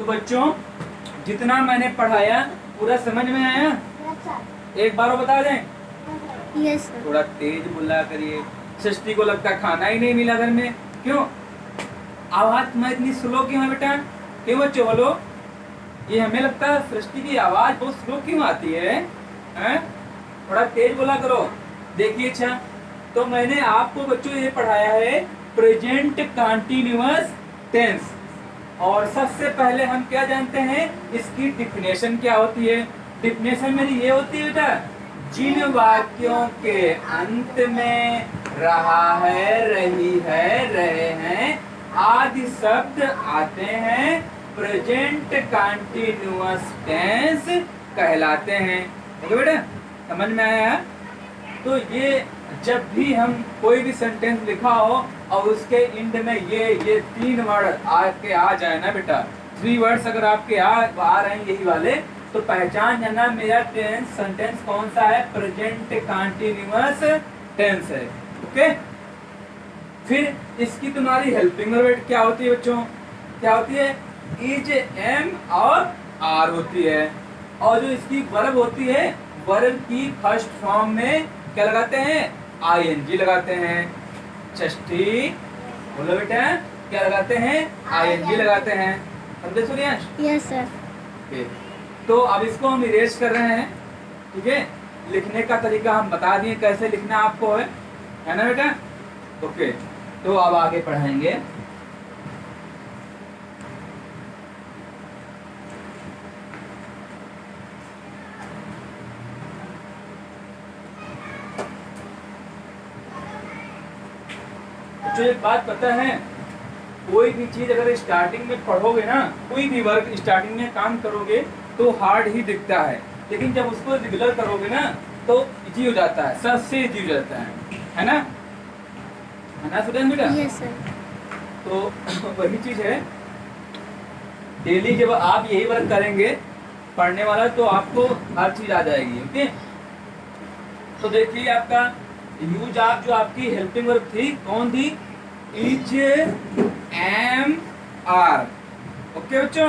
तो बच्चों जितना मैंने पढ़ाया पूरा समझ में आया? एक बार और बता दें? Yes sir. थोड़ा तेज बोला करिए। सृष्टि को लगता खाना ही नहीं मिला घर में। क्यों आवाज तुम्हारी इतनी स्लो क्यों है बेटा? क्यों बच्चों बोलो? ये हमें लगता है सृष्टि की आवाज बहुत स्लो क्यों आती है, हैं? थोड़ा तेज बोला करो। देखिए अच्छा, तो मैंने आपको बच्चों ये पढ़ाया है प्रेजेंट कंटीन्यूअस टेंस। और सबसे पहले हम क्या जानते हैं, इसकी डिफिनेशन क्या होती है? डिफिनेशन मेरी ये होती है बेटा, जिन वाक्यों के अंत में रहा है, रही है, रहे हैं आदि शब्द आते हैं प्रेजेंट कंटीन्यूअस टेंस कहलाते हैं। ओके बेटा, समझ में आया? तो ये जब भी हम कोई भी सेंटेंस लिखा हो और उसके एंड में ये 3 वर्ड आके आ जाए ना बेटा, 3 वर्ड्स अगर आपके आ रहे हैं यही वाले, तो पहचान जाना मेरा सेंटेंस कौन सा है, प्रेजेंट कंटीन्यूअस टेंस है। ओके, फिर इसकी तुम्हारी हेल्पिंग वर्ब क्या होती है बच्चों? क्या होती है? इज, एम और आर होती है। और जो इसकी वर्ब होती है, वर्ब की फर्स्ट फॉर्म में क्या लगाते हैं? आईएनजी लगाते हैं। षष्ठी बोलो बेटा, क्या लगाते हैं? आईएनजी लगाते हैं। समझे सूर्यांश? Yes sir. ओके, तो अब इसको हम इरेज कर रहे हैं। ठीक है, लिखने का तरीका हम बता दिए कैसे लिखना आपको है ना बेटा? ओके, तो अब आगे पढ़ाएंगे। तो एक बात पता है, कोई भी चीज अगर स्टार्टिंग में पढ़ोगे ना, कोई भी वर्क स्टार्टिंग में काम करोगे तो हार्ड ही दिखता है, लेकिन जब उसको रेगुलर करोगे ना तो इजी हो जाता है, सबसे इजी हो जाता है ना? है ना स्टूडेंट बेटा? Yes sir. तो वही चीज है, डेली जब आप यही वर्क करेंगे पढ़ने वाला, तो आपको हर चीज आ जाएगी। ओके, तो देखिए आपका यूज आप जो आपकी हेल्पिंग वर्ब थी कौन थी? Is, M, are. ओके बच्चों,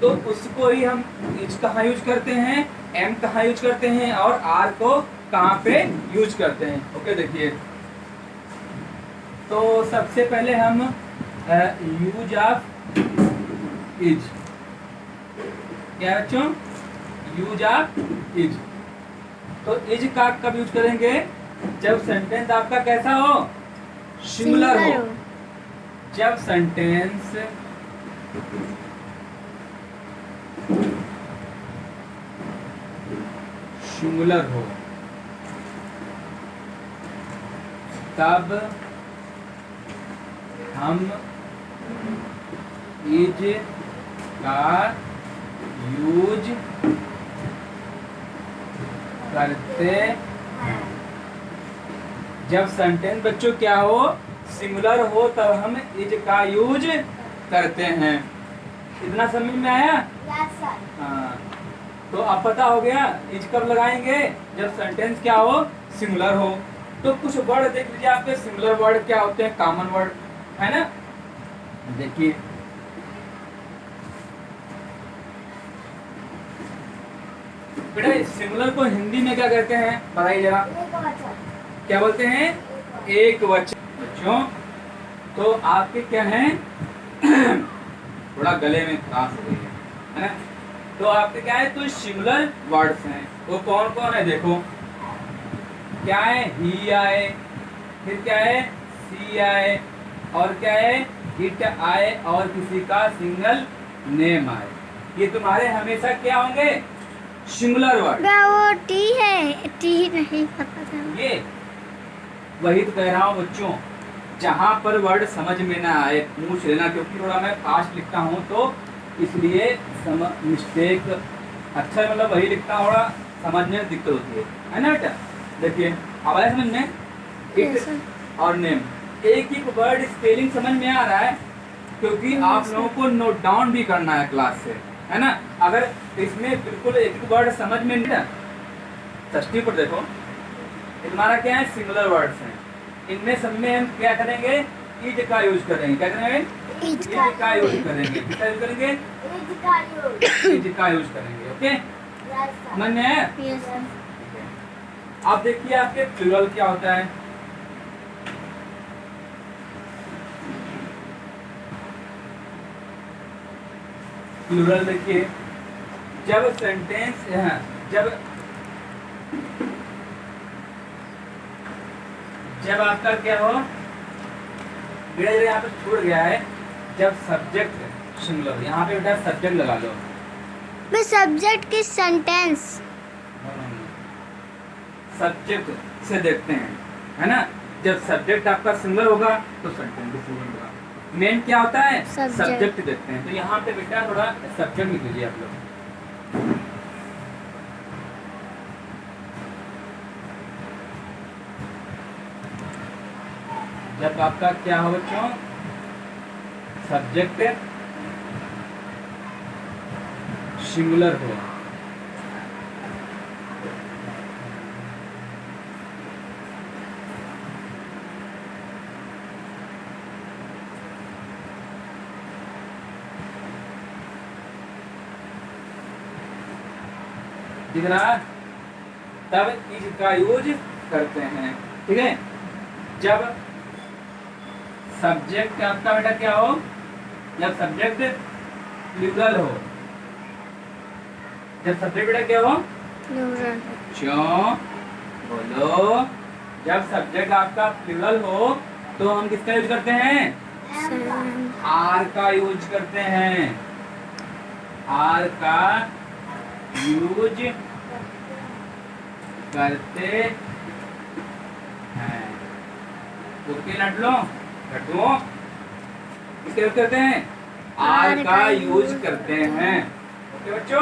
तो उसको ही हम इज कहाँ यूज करते हैं, एम कहाँ यूज करते हैं और आर को कहाँ पे यूज करते हैं। ओके देखिए, तो सबसे पहले हम यूज ऑफ इज, क्या बच्चों? Use of is. तो इज का कब यूज करेंगे? जब सेंटेंस आपका कैसा हो? सिंगुलर हो। जब सेंटेंस सिंगुलर हो तब हम इज का यूज करते हैं। जब सेंटेंस बच्चों क्या हो? सिंगुलर हो, तब हम इज का यूज करते हैं। इतना समझ में आया? Yes sir. हाँ, तो अब पता हो गया इज कब लगाएंगे? जब सेंटेंस क्या हो? सिंगुलर हो। तो कुछ वर्ड देख लीजिए आपके सिंगुलर वर्ड क्या होते हैं, कॉमन वर्ड, है ना? देखिए, बेटा सिंगुलर को हिंदी में क्या कहते हैं बताइए जरा? क्या बोलते हैं? एक वचन। बच्चों तो आपके क्या हैं थोड़ा गले में खराश हो गई है ना? तो आपके क्या है? तो सिंगुलर वर्ड्स हैं। वो कौन कौन है देखो, क्या है? ही आए, फिर क्या है? सी आए, और क्या है? इट आए, और किसी का सिंगल नेम आए। ये तुम्हारे हमेशा क्या होंगे? Singular word. वो टी है, टी नहीं पता था। ये वही तो कह रहा हूँ बच्चों, जहाँ पर वर्ड समझ में ना आए पूछ लेना, क्योंकि थोड़ा मैं फास्ट लिखता हूँ तो इसलिए मिस्टेक अच्छा मतलब वही लिखता हूँ, थोड़ा समझने में दिक्कत होती है ना बेटा? देखिए अब आया समझ में? इट और नेम, एक एक वर्ड स्पेलिंग समझ में आ रहा है, क्योंकि आप लोगों को नोट डाउन भी करना है क्लास से, है ना? अगर इसमें बिल्कुल एक एक वर्ड समझ में नहीं, षष्ठी पर देखो हमारा क्या है? सिंगुलर वर्ड्स हैं। इनमें सब में हम क्या करेंगे? इज का यूज करेंगे। क्या करेंगे? इज इज का यूज करेंगे। किसका यूज करेंगे? इज का यूज करेंगे। ओके, समझ में आया? Yes sir. ठीक है। अब देखिए आपके प्लूरल क्या होता है। प्लूरल देखिए, जब सेंटेंस जब जब आपका क्या हो, धीरे धीरे यहाँ पे छूट गया है। जब सब्जेक्ट सिंगुलर, यहाँ पे बेटा सब्जेक्ट लगा लो। मैं सब्जेक्ट की सेंटेंस। सब्जेक्ट से देखते हैं, है ना। जब सब्जेक्ट आपका सिंगुलर होगा तो सेंटेंस भी सिंगुलर होगा। मेन क्या होता है? सब्जेक्ट देखते हैं। तो यहाँ पे बेटा थोड़ा सब्जेक्ट लिख लीजिए आप लोग। जब आपका क्या हो बच्चों, सब्जेक्ट सिंगुलर हो, दिख रहा, तब इज का यूज करते हैं। ठीक है। जब सब्जेक्ट आपका बेटा क्या हो, जब सब्जेक्ट प्लूरल हो, जब सब्जेक्ट बेटा क्या हो, प्लूरल। क्यों बोलो, जब सब्जेक्ट आपका प्लूरल हो तो हम किसका यूज करते हैं? आर का यूज करते हैं। आर का यूज करते हैं। ओके नटलो, नटो किसका यूज करते हैं? आर का यूज करते हैं। ओके बच्चों,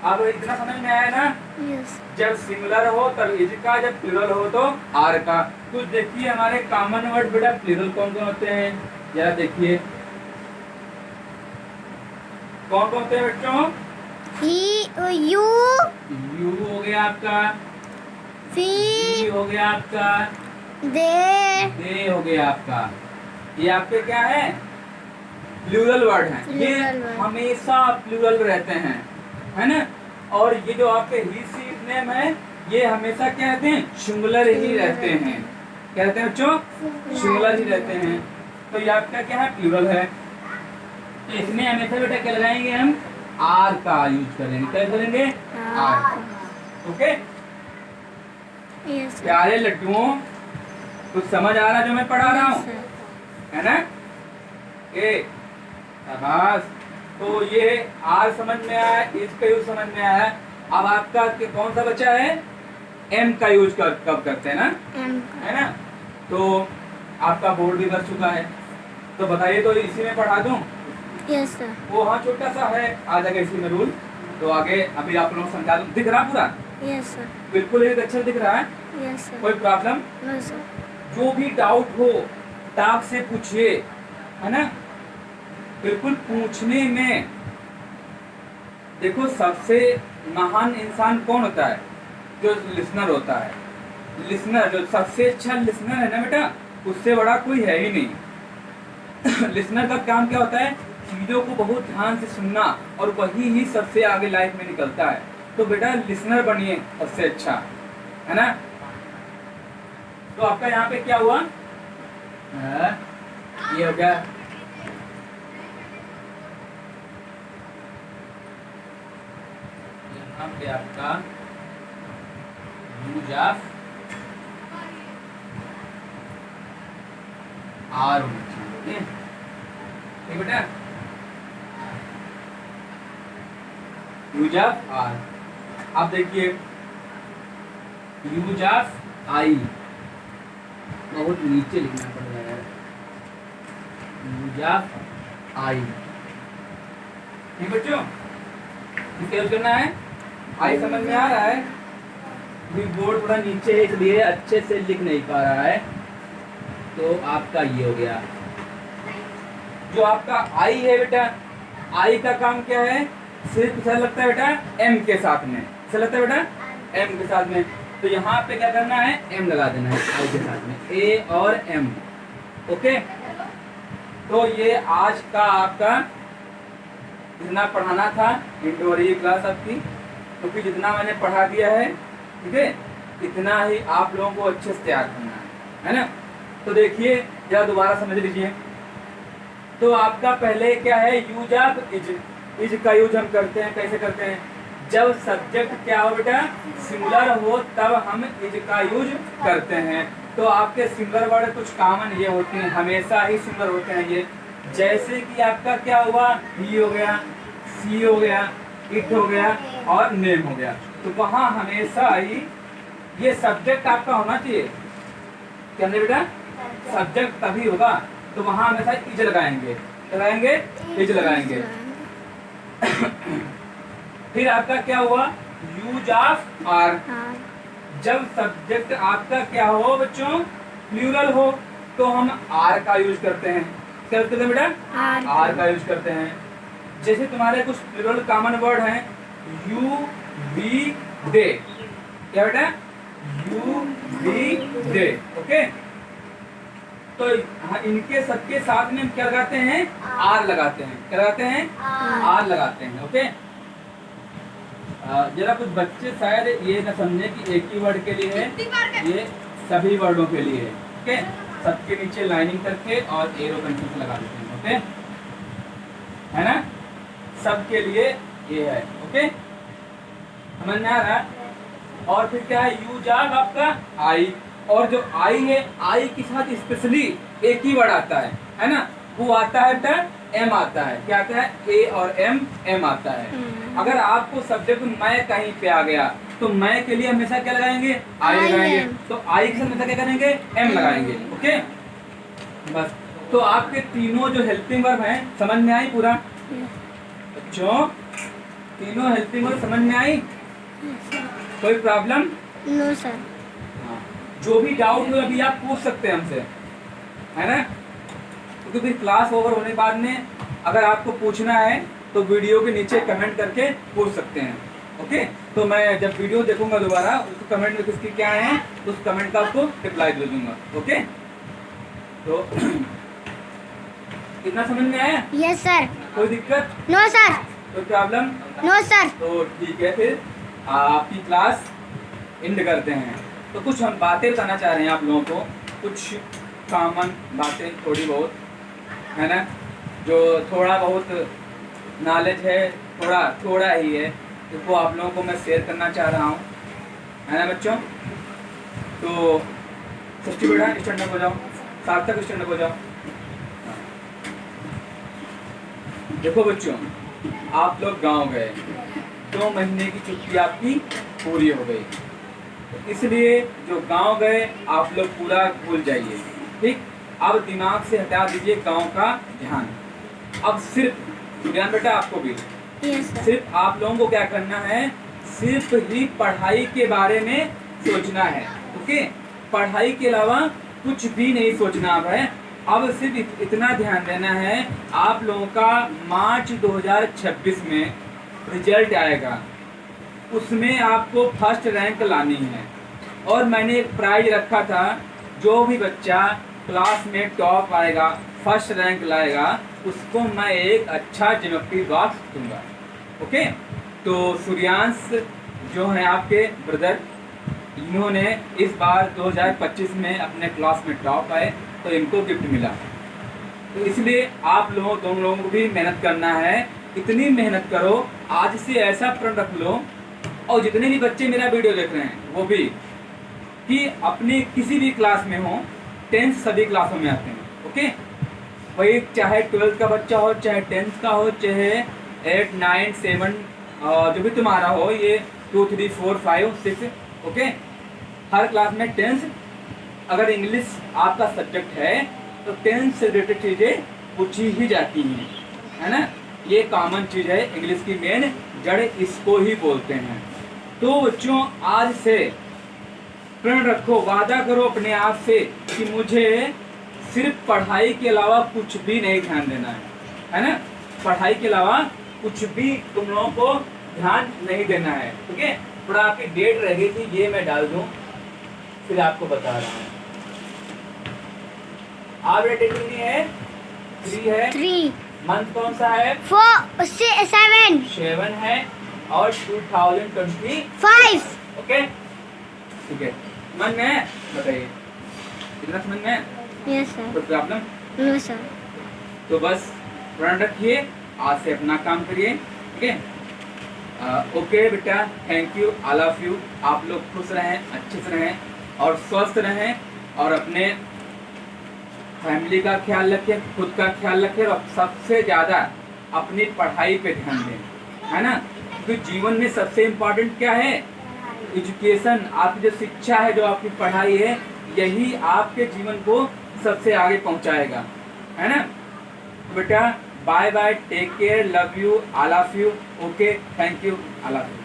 अब इतना समझ में आया ना। यस। जब सिंगुलर हो तब इज का, जब प्लूरल हो तो आर का। तो देखिए हमारे कॉमन वर्ड बेटा प्लूरल कौन कौन होते हैं, जरा देखिए कौन कौन होते हैं बच्चों। ही, यू, यू हो गया आपका, वी, ही हो गया आपका, दे हो गया आपका। ये आपके क्या है? प्लूरल वर्ड हैं। ये Plural word। हमेशा प्लूरल रहते हैं, है ना। और ये जो आपके ही सी नेम है, ये हमेशा क्या रहते हैं? सिंगुलर ही रहते हैं। क्या रहते हैं बच्चों? सिंगुलर ही रहते हैं। तो ये आपका क्या है? प्लूरल है। तो इसमें हमेशा बेटा क्या लगाएंगे हम? आर का यूज करेंगे। क्या करेंगे? आर। Okay yes. प्यारे लड्डुओं, कुछ समझ आ रहा जो मैं पढ़ा रहा हूँ, है ना? ए शाबाश। तो ये आर समझ में आया, इसका यूज समझ में आया। अब आपका कौन सा बचा है? एम का यूज कब करते हैं ना, है ना। तो आपका बोर्ड भी भर चुका है, तो बताइए तो इसी में पढ़ा दूं? Yes sir. वो हाँ छोटा सा है, आ जाएगा इसी में रूल। तो आगे अभी आप लोग समझा दूं। दिख रहा पूरा? Yes sir. बिल्कुल एक अक्षर दिख रहा है? Yes sir. कोई प्रॉब्लम? No sir. जो भी डाउट हो ताक से पूछिए, है ना। बिल्कुल पूछने में देखो, सबसे महान इंसान कौन होता है? जो लिसनर होता है। लिसनर, जो सबसे अच्छा लिसनर है ना बेटा, उससे बड़ा कोई है ही नहीं। लिसनर का काम क्या होता है? चीजों को बहुत ध्यान से सुनना, और वही ही सबसे आगे लाइफ में निकलता है। तो बेटा लिसनर बनिए सबसे अच्छा, है ना। तो आपका यहाँ पे क्या हुआ? ये हो गया यहाँ पे आपका यूज ऑफ आर होना चाहिए। ठीक बेटा, यूज ऑफ आर। अब देखिए यूज ऑफ आई, बहुत नीचे लिखना पड़ेगा यार। यूज ऑफ आई। ठीक बच्चों, इसका यूज करना है। आई समझ में आ रहा है? भी बोर्ड थोड़ा नीचे है इसलिए अच्छे से लिख नहीं पा रहा है। तो आपका ये हो गया। जो आपका आई है बेटा, आई का काम क्या है? सिर्फ सर लगता है बेटा एम के साथ में, सर लगता है बेटा एम के साथ में। तो यहाँ पे क्या करना है? एम लगा देना है आई के साथ में, ए और एम। ओके, तो ये आज का आपका जितना पढ़ाना था इंडोर ये क्लास आपकी, क्योंकि जितना मैंने पढ़ा दिया है, ठीक है, इतना ही आप लोगों को अच्छे से तैयार करना है ना। तो देखिए जरा दोबारा समझ लीजिए। तो आपका पहले क्या है, यूज ऑफ इज। इज का यूज हम करते हैं, कैसे करते हैं, जब सब्जेक्ट क्या हो बेटा, सिंगुलर हो, तब हम इज का यूज करते हैं। तो आपके सिंगुलर वर्ड कुछ कॉमन ये होते हैं, हमेशा ही सिंगुलर होते हैं ये। जैसे कि आपका क्या हुआ, ही हो गया, सी हो गया, इट हो गया और नेम हो गया। तो वहाँ हमेशा ही ये सब्जेक्ट आपका होना चाहिए। क्या नहीं बेटा, सब्जेक्ट तभी होगा, तो वहाँ हमेशा इज लगाएंगे, इज लगाएंगे। फिर आपका क्या हुआ, यूज ऑफ आर। जब सब्जेक्ट आपका क्या हो बच्चों, प्लूरल हो, तो हम आर का यूज करते हैं। क्या करते हैं बेटा, आर का यूज करते हैं। जैसे तुम्हारे कुछ प्लूरल कॉमन वर्ड हैं, यू, वी, दे। क्या बेटा, यू, वी, दे, ओके। तो इनके सबके साथ में हम क्या लगाते हैं, आर लगाते हैं। क्या लगाते हैं, आर लगाते हैं, ओके। जरा कुछ बच्चे शायद ये न समझे कि एक ही वर्ड के लिए है, ये सभी वर्डों के लिए है, ओके। सबके नीचे लाइनिंग करके और एरो कंट्रोल लगा देते हैं, ओके, है ना, सबके लिए ये है, ओके, समझ में आ रहा है। और फिर क्या है, यूज ऑफ आपका आई। और जो आई है, आई के साथ स्पेशली एक ही वर्ड आता है ना, वो आता है बेटा एम आता है। क्या आता है, ए और एम आता है। अगर आपको सब्जेक्ट मैं कहीं पे आ गया, तो मैं के लिए हमेशा क्या लगाएंगे, आई लगाएंगे। तो आई के साथ हमेशा क्या करेंगे, एम लगाएंगे, ओके। बस, तो आपके तीनों जो हेल्पिंग वर्ब हैं, समझ में आई पूरा बच्चों, तीनों हेल्पिंग वर्ब समझ में आई, कोई प्रॉब्लम? No sir. जो भी डाउट हो अभी आप पूछ सकते हैं हमसे, है ना, क्योंकि फिर क्लास ओवर होने के बाद में अगर आपको पूछना है तो वीडियो के नीचे कमेंट करके पूछ सकते हैं, ओके। तो मैं जब वीडियो देखूंगा दोबारा, उस कमेंट में किसकी क्या है, उस कमेंट का आपको रिप्लाई दे दूंगा, ओके। तो कितना समझ में आया? Yes sir. कोई दिक्कत? No sir. कोई प्रॉब्लम? No sir. तो ठीक है, फिर आपकी क्लास एंड करते हैं। तो कुछ हम बातें बताना चाह रहे हैं आप लोगों को, कुछ कॉमन बातें थोड़ी बहुत, है ना, जो थोड़ा बहुत नॉलेज है, थोड़ा ही है, तो वो आप लोगों को मैं शेयर करना चाह रहा हूँ, है ना बच्चों। तो सच्ची बेटा स्टैंड अप हो जाओ, सार्थक स्टैंड अप हो जाओ। देखो बच्चों, आप लोग गांव गए, 2 महीने की छुट्टी आपकी पूरी हो गई, इसलिए जो गांव गए आप लोग पूरा भूल जाइए, ठीक। अब दिमाग से हटा दीजिए गांव का ध्यान। अब सिर्फ ध्यान बेटा आपको भी, सिर्फ आप लोगों को क्या करना है, सिर्फ ही पढ़ाई के बारे में सोचना है, ओके। पढ़ाई के अलावा कुछ भी नहीं सोचना अब है। अब सिर्फ इतना ध्यान देना है, आप लोगों का मार्च 2026 में रिजल्ट आएगा, उसमें आपको फर्स्ट रैंक लानी है। और मैंने एक प्राइज रखा था, जो भी बच्चा क्लास में टॉप आएगा, फर्स्ट रैंक लाएगा, उसको मैं एक अच्छा ज्योमेट्री बॉक्स दूंगा, ओके। तो सूर्यांश जो है आपके ब्रदर, इन्होंने इस बार 2025 में अपने क्लास में टॉप आए, तो इनको गिफ्ट मिला। तो इसलिए आप लोगों दोनों लोगों को भी मेहनत करना है। इतनी मेहनत करो, आज से ऐसा प्रण रख लो, और जितने भी बच्चे मेरा वीडियो देख रहे हैं वो भी, कि अपनी किसी भी क्लास में हो, 10th सभी क्लासों में आते हैं, ओके। वही चाहे 12th का बच्चा हो, चाहे 10th का हो, चाहे 8, 9, 7 जो भी तुम्हारा हो, ये 2, 3, 4, 5, 6, ओके। हर क्लास में 10th, अगर इंग्लिश आपका सब्जेक्ट है तो 10th से रिलेटेड चीज़ें पूछी ही जाती हैं, है ना। ये कॉमन चीज़ है, इंग्लिश की मेन जड़ इसको ही बोलते हैं। तो बच्चों, आज से प्रण रखो, वादा करो अपने आप से कि मुझे सिर्फ पढ़ाई के अलावा कुछ भी नहीं ध्यान देना है ना। पढ़ाई के अलावा कुछ भी तुम लोगों को ध्यान नहीं देना है, ठीक है। थोड़ा आपकी डेट रह गई थी, ये मैं डाल दूं, फिर आपको बता रहा हूँ। आप डेट नहीं है, 3 है, 3 मंथ कौन सा है, 4 7 7 है, और 2025। 5 ओके ठीक है, समझ में है? बताइए कितना समझ में है? यस सर कोई प्रॉब्लम? नो सर तो बस ध्यान रखिए, आज से अपना काम करिए, ठीक है? ओके बेटा, thank you, I love you. आप लोग खुश रहें, अच्छे से रहें और स्वस्थ रहें, और अपने फैमिली का ख्याल रखें, खुद का ख्याल रखें, और सबसे ज़्यादा अपनी पढ़ाई पे ध्यान दें, है ना? क्योंकि जीवन में सबसे इम्पोर्टेंट क्या है? एजुकेशन, आपकी जो शिक्षा है, जो आपकी पढ़ाई है, यही आपके जीवन को सबसे आगे पहुंचाएगा, है ना? बेटा bye bye, take care, love you, I love you. Okay, thank you, I love you.